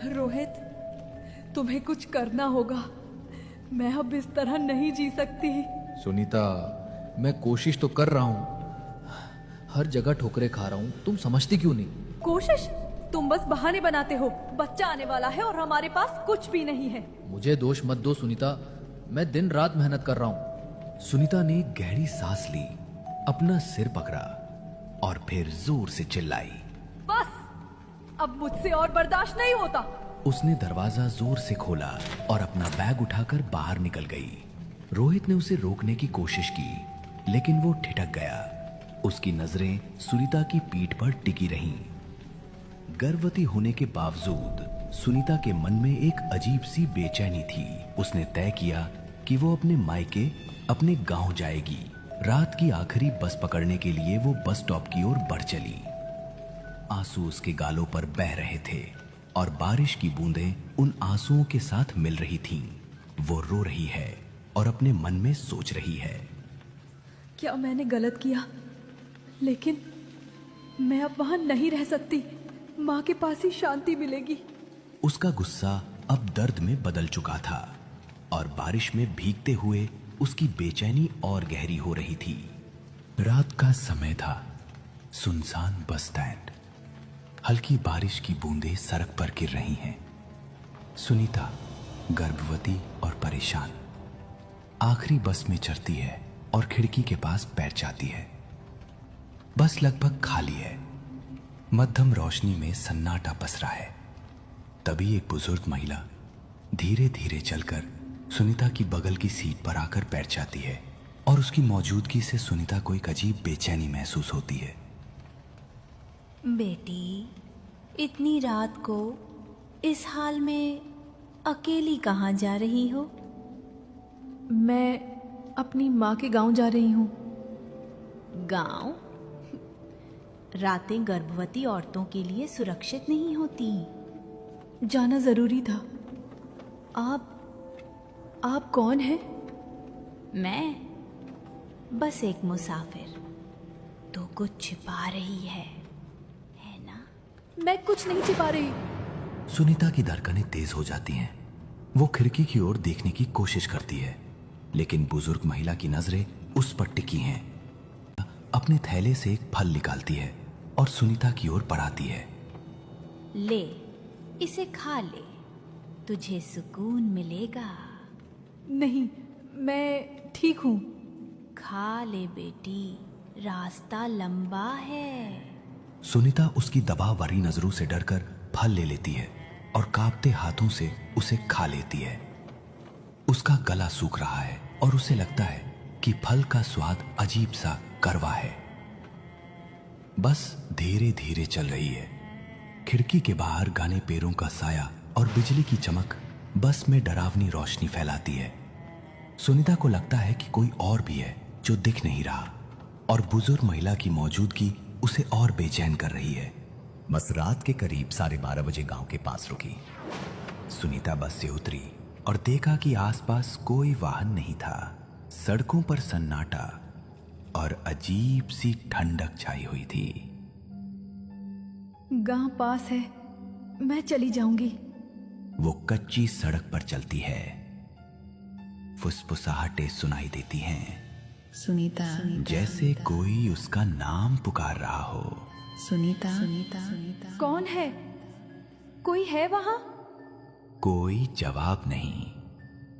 रोहित, तुम्हें कुछ करना होगा। मैं अब इस तरह नहीं जी सकती। सुनीता, मैं कोशिश तो कर रहा हूँ, हर जगह ठोकरें खा रहा हूँ, तुम समझती क्यों नहीं? कोशिश? तुम बस बहाने बनाते हो। बच्चा आने वाला है और हमारे पास कुछ भी नहीं है। मुझे दोष मत दो सुनीता, मैं दिन रात मेहनत कर रहा हूँ। सुनीता ने गहरी सांस ली, अपना सिर पकड़ा और फिर जोर से चिल्लाई। बस, अब मुझसे और बर्दाश्त नहीं होता। उसने दरवाजा जोर से खोला और अपना बैग उठाकर बाहर निकल गई। रोहित ने उसे रोकने की कोशिश की, लेकिन वो ठिठक गया। उसकी नजरें सुनीता की पीठ पर टिकी रहीं। गर्भवती होने के बावजूद सुनीता के मन में एक अजीब सी बेचैनी थी। उसने तय किया कि वो अपने मायके, अपने गांव जाएगी। रात की आखिरी बस पकड़ने के लिए वो बस स्टॉप की ओर बढ़ चली। आंसू उसके गालों पर बह रहे थे और बारिश की बूंदें उन आंसुओं के साथ मिल रही थीं। वो रो रही है और अपने मन में सोच रही है, क्या मैंने गलत किया? लेकिन मैं अब वहां नहीं रह सकती। माँ के पास ही शांति मिलेगी। उसका गुस्सा अब दर्द में बदल चुका था और बारिश में भीगते हुए उसकी बेचैनी और गहरी हो रही थी। रात का समय था। सुनसान बस स्टैंड। हल्की बारिश की बूंदें सड़क पर गिर रही हैं। सुनीता गर्भवती और परेशान आखिरी बस में चढ़ती है और खिड़की के पास बैठ जाती है। बस लगभग खाली है। मध्यम रोशनी में सन्नाटा पसरा है। तभी एक बुजुर्ग महिला धीरे धीरे चलकर सुनीता की बगल की सीट पर आकर बैठ जाती है और उसकी मौजूदगी से सुनीता को एक अजीब बेचैनी महसूस होती है। बेटी, इतनी रात को इस हाल में अकेली कहाँ जा रही हो? मैं अपनी माँ के गांव जा रही हूँ। गांव? रातें गर्भवती औरतों के लिए सुरक्षित नहीं होती। जाना जरूरी था। आप कौन हैं? मैं बस एक मुसाफिर। तो कुछ छिपा रही है ना? मैं कुछ नहीं छिपा रही। सुनीता की धड़कनें तेज हो जाती हैं। वो खिड़की की ओर देखने की कोशिश करती है, लेकिन बुजुर्ग महिला की नजरें उस पर टिकी हैं। अपने थैले से एक फल निकालती है और सुनीता की ओर बढ़ाती है। ले, इसे खा ले, तुझे सुकून मिलेगा। नहीं, मैं ठीक हूँ। खा ले बेटी, रास्ता लंबा है। सुनीता उसकी दबाव भरी नजरों से डरकर फल ले लेती है और कांपते हाथों से उसे खा लेती है। उसका गला सूख रहा है और उसे लगता है कि फल का स्वाद अजीब सा कड़वा है। बस धीरे धीरे चल रही है। खिड़की के बाहर घने पेड़ों का साया और बिजली की चमक बस में डरावनी रोशनी फैलाती है। सुनीता को लगता है कि कोई और भी है जो दिख नहीं रहा और बुजुर्ग महिला की मौजूदगी उसे और बेचैन कर रही है। बस रात के करीब 12:30 बजे गांव के पास रुकी। सुनीता बस से उतरी और देखा कि आसपास कोई वाहन नहीं था। सड़कों पर सन्नाटा और अजीब सी ठंडक छाई हुई थी। गांव पास है, मैं चली जाऊंगी। वो कच्ची सड़क पर चलती है। फुसफुसाहटें सुनाई देती हैं, सुनीता, जैसे कोई उसका नाम पुकार रहा हो। सुनीता, कौन है? कोई है वहां? कोई जवाब नहीं।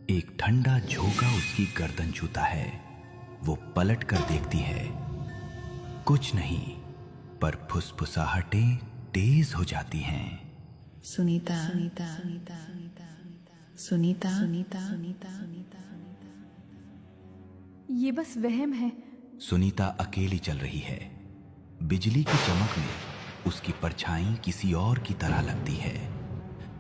एक ठंडा झोंका उसकी गर्दन छूता है। वो पलट कर देखती है। कुछ नहीं, पर फुसफुसाहटें तेज हो जाती हैं। सुनीता, ये बस वहम है। सुनीता अकेली चल रही है। बिजली की चमक में उसकी परछाई किसी और की तरह लगती है।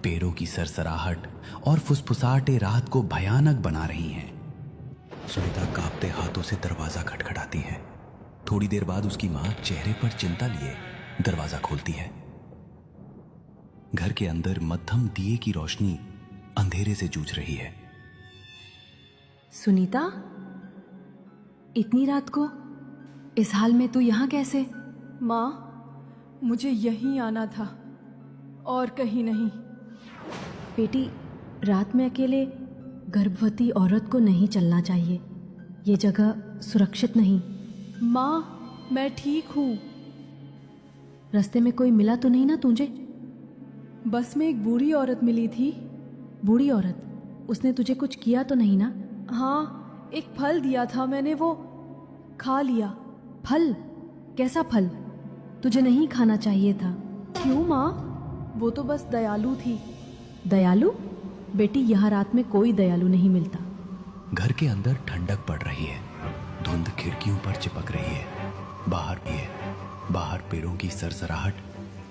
पेड़ों की सरसराहट और फुसफुसाहटें रात को भयानक बना रही हैं। सुनीता कांपते हाथों से दरवाजा खटखटाती है। थोड़ी देर बाद उसकी मां चेहरे पर चिंता लिए दरवाजा खोलती है। घर के अंदर मध्यम दिए की रोशनी अंधेरे से जूझ रही है। सुनीता, इतनी रात को इस हाल में तू यहाँ कैसे? माँ, मुझे यहीं आना था और कहीं नहीं। बेटी, रात में अकेले गर्भवती औरत को नहीं चलना चाहिए। ये जगह सुरक्षित नहीं। माँ, मैं ठीक हूँ। रास्ते में कोई मिला तो नहीं ना तुझे? बस में एक बूढ़ी औरत मिली थी। बूढ़ी औरत? उसने तुझे कुछ किया तो नहीं ना? हाँ, एक फल दिया था, मैंने वो खा लिया। फल? कैसा फल? तुझे नहीं खाना चाहिए था। क्यों माँ? वो तो बस दयालु थी। दयालु? बेटी, यहाँ रात में कोई दयालु नहीं मिलता। घर के अंदर ठंडक पड़ रही है। धुंध खिड़कियों पर चिपक रही है। बाहर भी है। बाहर पेड़ों की सरसराहट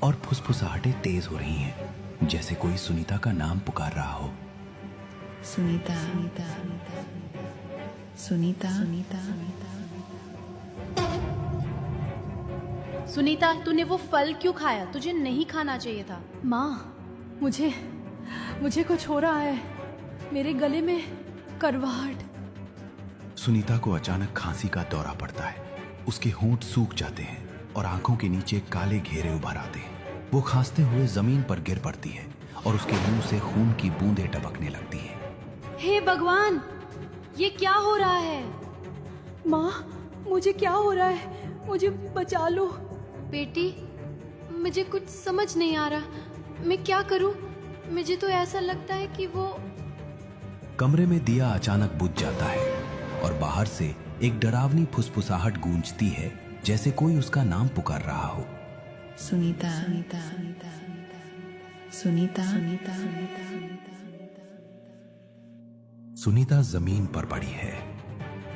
और फुसफुसाहटें तेज हो रही हैं, जैसे कोई सुनीता का नाम पुकार रहा हो। सुनीता, सुनीता, सुनीता, सुनीता। सुनीता, तूने वो फल क्यों खाया? तुझे नहीं खाना चाहिए था। माँ, मुझे कुछ हो रहा है। मेरे गले में करवाहट। सुनीता को अचानक खांसी का दौरा पड़ता है। उसके होंठ सूख जाते हैं और आंखों के नीचे काले घेरे उभर आते हैं। वो खांसते हुए जमीन पर गिर पड़ती है और उसके मुंह से खून की बूंदें टपकने लगती हैं। हे भगवान, ये क्या हो रहा है? माँ, मुझे क्या हो रहा है? मुझे बचा लो। बेटी, मुझे कुछ समझ नहीं आ रहा। मैं क्या करूं? मुझे तो ऐसा लगता है कि वो... कमरे में दिया अचानक बुझ जाता है और बाहर से एक डरावनी फुसफुसाहट गूंजती है, जैसे कोई उसका नाम पुकार रहा हो। सुनीता, सुनीता, सुनीता, सुनीता, सुनीता, सुनीता। सुनीता जमीन पर पड़ी है।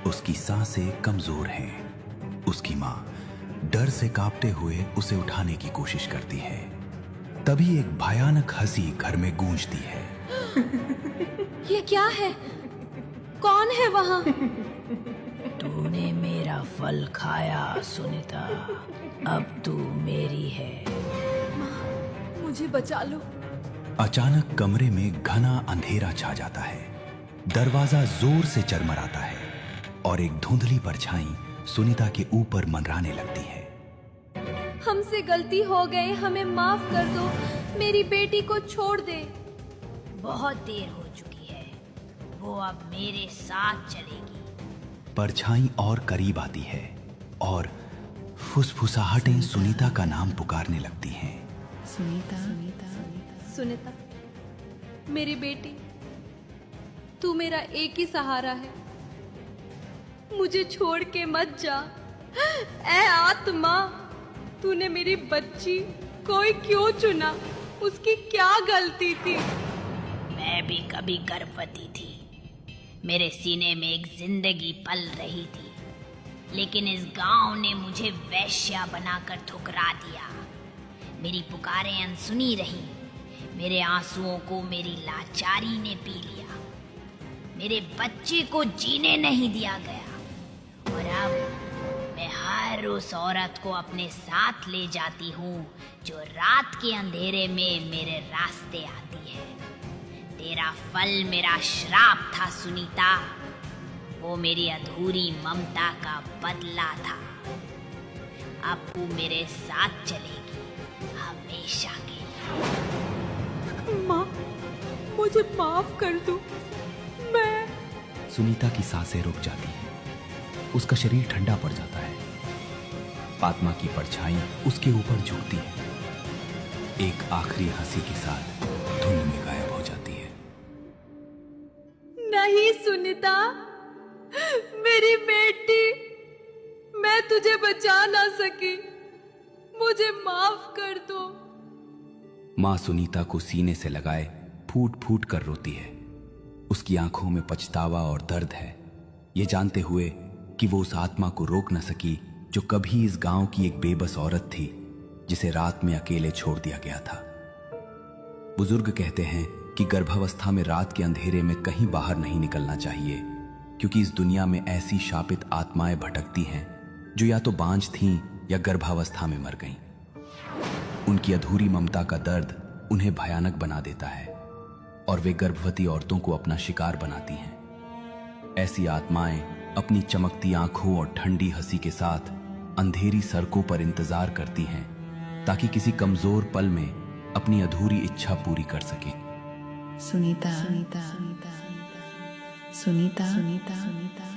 उसकी सांसें कमजोर हैं। उसकी माँ डर से कांपते हुए उसे उठाने की कोशिश करती है। तभी एक भयानक हंसी घर में गूंजती है। ये क्या है? कौन है वहां? तूने मेरा फल खाया सुनीता, अब तू मेरी है। मुझे बचा लो। अचानक कमरे में घना अंधेरा छा जाता है। दरवाजा जोर से चरमराता है और एक धुंधली परछाई सुनीता के ऊपर मंडराने लगती है। हमसे गलती हो गई, हमें माफ कर दो। मेरी बेटी को छोड़ दे। बहुत देर हो चुकी है, वो अब मेरे साथ चलेगी। परछाई और करीब आती है और फुसफुसाहटें सुनीता का नाम पुकारने लगती हैं। सुनीता, सुनीता, सुनीता, मेरी बेटी, तू मेरा एक ही सहारा है। मुझे छोड़ के मत जा। ऐ आत्मा, तूने मेरी बच्ची कोई क्यों चुना? उसकी क्या गलती थी? मैं भी कभी गर्भवती थी। मेरे सीने में एक जिंदगी पल रही थी, लेकिन इस गांव ने मुझे वैश्या बनाकर ठुकरा दिया। मेरी पुकारें अनसुनी रही। मेरे आंसुओं को मेरी लाचारी ने पी लिया। मेरे बच्चे को जीने नहीं दिया गया और अब मैं हर उस औरत को अपने साथ ले जाती हूँ जो रात के अंधेरे में मेरे रास्ते आती है। तेरा फल मेरा श्राप था सुनीता। वो मेरी अधूरी ममता का बदला था। अब तू मेरे साथ चलेगी हमेशा के लिए। माँ, मुझे माफ कर दो। मैं... सुनीता की सांसें रुक जाती हैं। उसका शरीर ठंडा पड़ जाता है। आत्मा की परछाई उसके ऊपर झुकती है। एक आखिरी हंसी के साथ धुंध में गायब हो जाती है। नहीं सुनीता, मेरी बेटी, मैं तुझे बचा ना सकी। मुझे माफ कर दो। माँ सुनीता को सीने से लगाए फूट फूट कर रोती है। उसकी आंखों में पछतावा और दर्द है, ये जानते हुए कि वो उस आत्मा को रोक न सकी जो कभी इस गांव की एक बेबस औरत थी, जिसे रात में अकेले छोड़ दिया गया था। बुजुर्ग कहते हैं कि गर्भावस्था में रात के अंधेरे में कहीं बाहर नहीं निकलना चाहिए, क्योंकि इस दुनिया में ऐसी शापित आत्माएं भटकती हैं जो या तो बांझ थीं या गर्भावस्था में मर गईं। उनकी अधूरी ममता का दर्द उन्हें भयानक बना देता है और वे गर्भवती औरतों को अपना शिकार बनाती हैं। ऐसी आत्माएं अपनी चमकती आंखों और ठंडी हंसी के साथ अंधेरी सड़कों पर इंतजार करती हैं ताकि किसी कमजोर पल में अपनी अधूरी इच्छा पूरी कर सकें। सुनीता सुनीता सुनीता सुनीता सुनीता